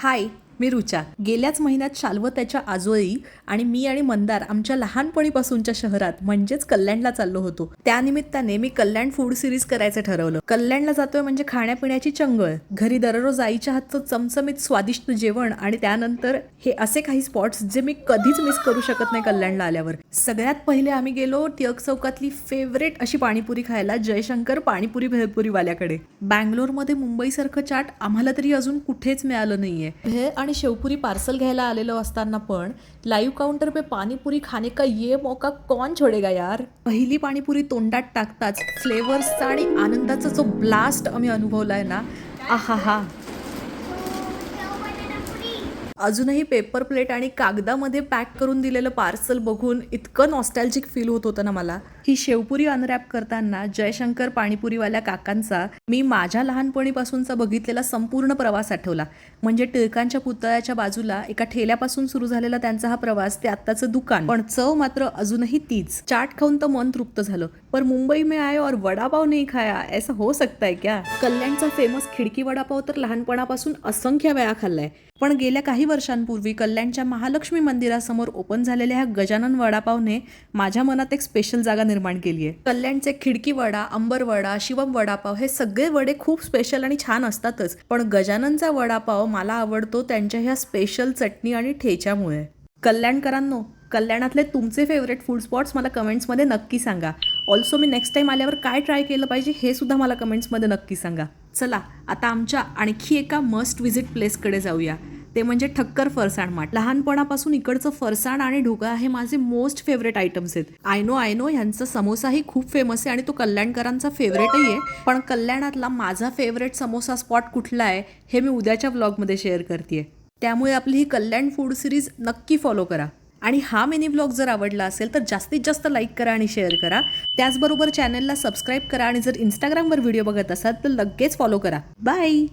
हाय, मी रुचा. गेल्याच महिन्यात शाल्व त्याच्या आजोळी आणि मी आणि मंदार आमच्या लहानपणीपासूनच्या शहरात म्हणजेच कल्याणला चाललो होतो. त्यानिमित्ताने मी कल्याण फूड सिरीज करायचं ठरवलं. कल्याणला जातोय म्हणजे खाण्यापिण्याची चंगळ. घरी दररोज आईच्या हातचं चमचमीत स्वादिष्ट जेवण आणि त्यानंतर हे असे काही स्पॉट्स जे मी कधीच मिस करू शकत नाही कल्याणला आल्यावर. सगळ्यात पहिले आम्ही गेलो टिळक चौकातली फेवरेट अशी पाणीपुरी खायला जयशंकर पाणीपुरी भेळपुरीवाल्याकडे. बँगलोरमध्ये मुंबईसारखं चाट आम्हाला तरी अजून कुठेच मिळालं नाहीये. भेळ आणि शेवपुरी पार्सल घ्यायला आलेलो असताना पण लाईव्ह काउंटर पे पाणीपुरी खाने का ये मौका कौन छोडेगा यार. पहिली पाणीपुरी तोंडात टाकताच फ्लेवर्सचा आणि आनंदाचा जो ब्लास्ट आम्ही अनुभवलाय ना, आहा हा. अजूनही पेपर प्लेट आणि कागदामध्ये पॅक करून दिलेलं पार्सल बघून इतकं नॉस्टॅल्जिक फील होत होतं ना मला. ही शेवपुरी अनरॅप करताना जयशंकर पाणीपुरीवाल्या काकांचा मी माझ्या लहानपणीपासूनचा बघितलेला संपूर्ण प्रवास आठवला. म्हणजे टिळकांच्या पुतळ्याच्या बाजूला एका ठेल्यापासून सुरू झालेला त्यांचा हा प्रवास ते आत्ताचं दुकान, पण चव मात्र अजूनही तीच. चाट खाऊन तर मन तृप्त झालं, पर मुंबई में आए और वडापाव नहीं खाया ऐसा हो सकता है क्या. कल्याणचा फेमस खिडकी वडापाव तर लहानपणापासून असंख्य वेळा खाल्लाय, पण गेल्या काही वर्षांपूर्वी कल्याणच्या महालक्ष्मी मंदिरासमोर ओपन झालेल्या ह्या गजानन वडापावने माझ्या मनात एक स्पेशल जागा निर्माण केली आहे. कल्याणचे खिडकी वडा, अंबर वडा, शिवम वडापाव हे सगळे वडे खूप स्पेशल आणि छान असतातच, पण गजाननचा वडापाव मला आवडतो त्यांच्या ह्या स्पेशल चटणी आणि ठेच्यामुळे. कल्याणकरांनो, कल्याणातले तुमचे फेवरेट फूड स्पॉट्स मला कमेंट्समध्ये नक्की सांगा. ऑल्सो मी नेक्स्ट टाइम आल्यावर काय ट्राय केलं पाहिजे हे सुद्धा मला कमेंट्समध्ये नक्की सांगा. चला आता आमच्या आणखी एका मस्ट विजिट प्लेसकडे जाऊया, ते म्हणजे ठक्कर फरसाण मार्ट. लहानपणापासून इकडचं फरसाण आणि ढोकळा हे माझे मोस्ट फेवरेट आयटम्स आहेत. आय नो ह्यांचा समोसाही खूप फेमस आहे आणि तो कल्याणकरांचा फेवरेटही आहे, पण कल्याणातला माझा फेवरेट समोसा स्पॉट कुठला आहे हे मी उद्याच्या व्लॉगमध्ये शेअर करते. त्यामुळे आपली ही कल्याण फूड सिरीज नक्की फॉलो करा. आणि हा मिनी व्लॉग जर आवडला असेल तर जास्तीत जास्त लाईक करा आणि शेअर करा. त्याचबरोबर चॅनलला सबस्क्राईब करा आणि जर इंस्टाग्रामवर व्हिडिओ बघत असाल तर लगेच फॉलो करा. बाय.